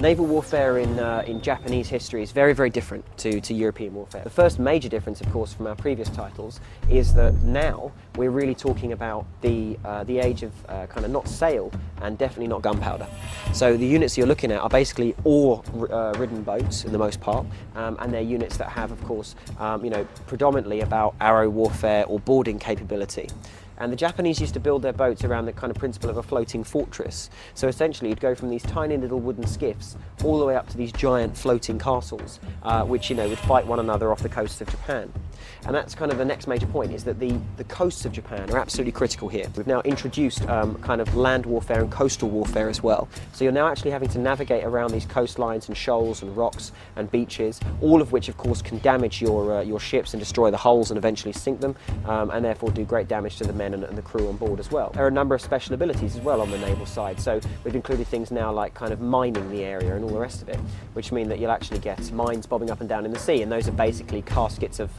Naval warfare in Japanese history is very, very different to European warfare. The first major difference, of course, from our previous titles is that now we're really talking about the age of kind of not sail and definitely not gunpowder. So the units you're looking at are basically oar-ridden boats in the most part, and they're units that have, of course, predominantly about arrow warfare or boarding capability. And the Japanese used to build their boats around the kind of principle of a floating fortress. So essentially you'd go from these tiny little wooden skiffs all the way up to these giant floating castles, which would fight one another off the coasts of Japan. And that's kind of the next major point, is that the coasts of Japan are absolutely critical here. We've now introduced kind of land warfare and coastal warfare as well. So you're now actually having to navigate around these coastlines and shoals and rocks and beaches, all of which of course can damage your ships and destroy the hulls and eventually sink them, and therefore do great damage to the men and the crew on board as well. There are a number of special abilities as well on the naval side. So we've included things now like kind of mining the area and all the rest of it, which mean that you'll actually get mines bobbing up and down in the sea, and those are basically caskets of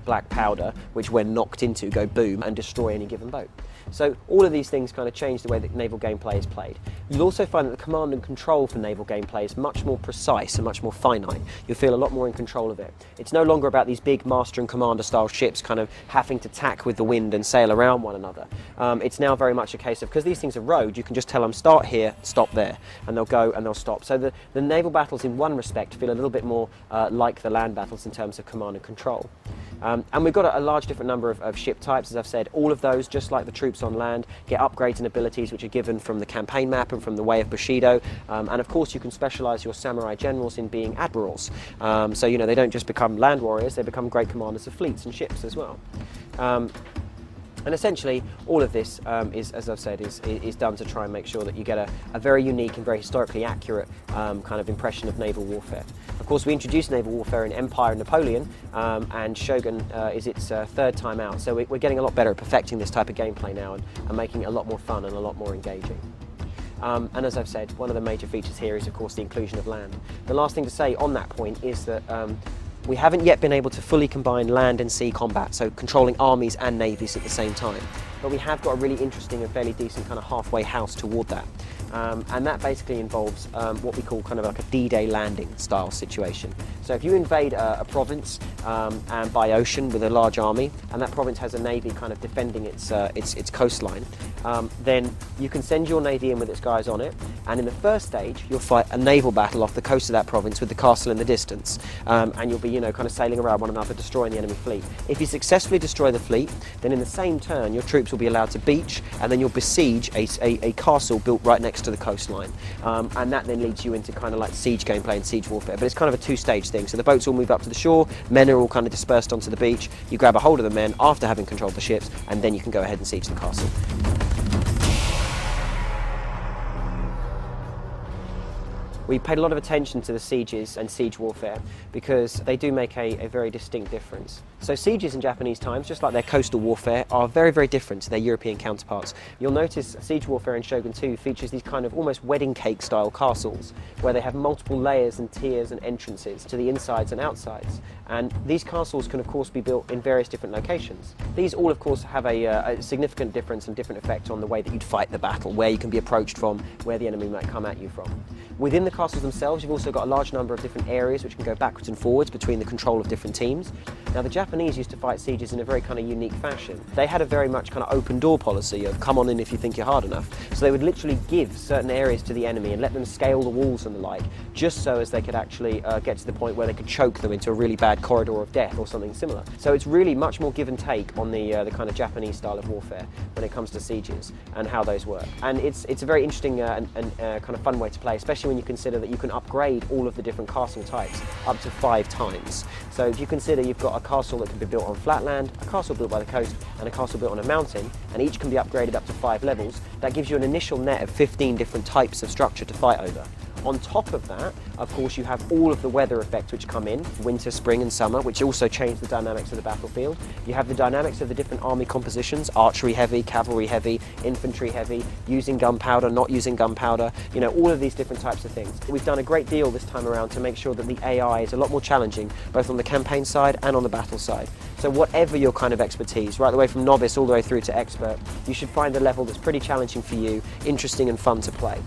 black powder which when knocked into go boom and destroy any given boat. So all of these things kind of change the way that naval gameplay is played. You'll also find that the command and control for naval gameplay is much more precise and much more finite. You'll feel a lot more in control of it. It's no longer about these big master and commander style ships kind of having to tack with the wind and sail around one another. It's now very much a case of, because these things are rowed, you can just tell them start here, stop there, and they'll go and they'll stop. So the naval battles in one respect feel a little bit more like the land battles in terms of command and control. And we've got a large different number of ship types, as I've said. All of those, just like the troops on land, get upgrades and abilities which are given from the campaign map and from the Way of Bushido. And of course you can specialise your samurai generals in being admirals. So they don't just become land warriors, they become great commanders of fleets and ships as well. And essentially, all of this is, as I've said, is done to try and make sure that you get a very unique and very historically accurate kind of impression of naval warfare. Of course, we introduced naval warfare in Empire and Napoleon, and Shogun is its third time out. So we're getting a lot better at perfecting this type of gameplay now and making it a lot more fun and a lot more engaging. And as I've said, one of the major features here is, of course, the inclusion of land. The last thing to say on that point is that we haven't yet been able to fully combine land and sea combat, so controlling armies and navies at the same time. But we have got a really interesting and fairly decent kind of halfway house toward that. And that basically involves what we call kind of like a D-Day landing style situation. So if you invade a province and by ocean with a large army, and that province has a navy kind of defending its coastline, then you can send your navy in with its guys on it, and in the first stage you'll fight a naval battle off the coast of that province with the castle in the distance, and you'll be kind of sailing around one another, destroying the enemy fleet. If you successfully destroy the fleet, then in the same turn your troops will be allowed to beach, and then you'll besiege a castle built right next to the coastline, and that then leads you into kind of like siege gameplay and siege warfare. But it's kind of a two-stage thing. So the boats all move up to the shore, men are all kind of dispersed onto the beach, you grab a hold of the men after having controlled the ships, and then you can go ahead and siege the castle. We paid a lot of attention to the sieges and siege warfare because they do make a very distinct difference. So sieges in Japanese times, just like their coastal warfare, are very, very different to their European counterparts. You'll notice siege warfare in Shogun 2 features these kind of almost wedding cake style castles where they have multiple layers and tiers and entrances to the insides and outsides. And these castles can of course be built in various different locations. These all of course have a significant difference and different effect on the way that you'd fight the battle, where you can be approached from, where the enemy might come at you from. Within the castles themselves, you've also got a large number of different areas which can go backwards and forwards between the control of different teams. Now the Japanese used to fight sieges in a very kind of unique fashion. They had a very much kind of open door policy of come on in if you think you're hard enough. So they would literally give certain areas to the enemy and let them scale the walls and the like, just so as they could actually get to the point where they could choke them into a really bad corridor of death or something similar. So it's really much more give and take on the kind of Japanese style of warfare when it comes to sieges and how those work. And it's a very interesting and kind of fun way to play, especially when you consider that you can upgrade all of the different castle types up to 5 times. So if you consider you've got a castle that can be built on flat land, a castle built by the coast, and a castle built on a mountain, and each can be upgraded up to 5 levels, that gives you an initial net of 15 different types of structure to fight over. On top of that, of course, you have all of the weather effects which come in, winter, spring and summer, which also change the dynamics of the battlefield. You have the dynamics of the different army compositions, archery heavy, cavalry heavy, infantry heavy, using gunpowder, not using gunpowder, all of these different types of things. We've done a great deal this time around to make sure that the AI is a lot more challenging, both on the campaign side and on the battle side. So whatever your kind of expertise, right the way from novice all the way through to expert, you should find a level that's pretty challenging for you, interesting and fun to play.